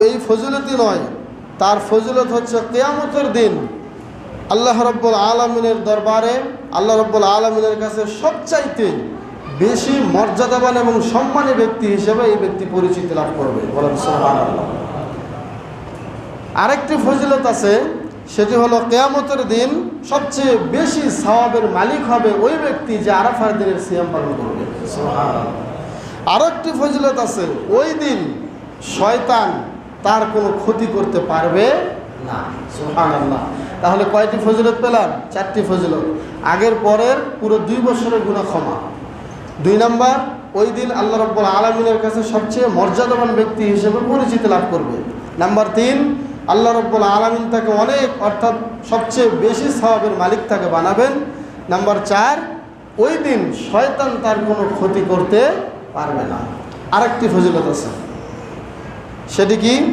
এই ফজিলতই নয়, তার ফজিলত হচ্ছে কিয়ামতের দিন আল্লাহ রাব্বুল আলামিনের দরবারে আল্লাহ রাব্বুল আলামিনের কাছে সবচাইতে বেশি মর্যাদাবান এবং সম্মানী ব্যক্তি হিসেবে এই ব্যক্তি পরিচিতি লাভ করবে। বলেন সুবহানাল্লাহ। আরেকটি ফজিলত আছে, সেটি হলো কিয়ামতের দিন সবচেয়ে বেশি সওয়াবের মালিক হবে ওই ব্যক্তি যে আরাফার দিনের সিয়াম পালন করবে। সুবহানাল্লাহ। আরেকটি ফজিলত আছে, ওই দিন শয়তান তার কোনো ক্ষতি করতে পারবে না। সুবহানাল্লাহ। তাহলে কয়টি ফজিলত পেলাম? 4টি ফজিলত। আগের পরের পুরো 2 বছরের গুনাহ ক্ষমা। 2 নাম্বার, ওই দিন আল্লাহ রাব্বুল আলামিনের কাছে সবচেয়ে মর্যাদাবান ব্যক্তি হিসেবে পরিচিতি লাভ করবে। নাম্বার 3, আল্লাহ রাব্বুল আলামিন তাকে অনেক অর্থাৎ সবচেয়ে বেশি সওয়াবের মালিক তাকে বানাবেন। নাম্বার 4, ওই দিন শয়তান তার কোনো ক্ষতি করতে পারবে না। আরেকটি ফজিলত আছে, সেটি কি?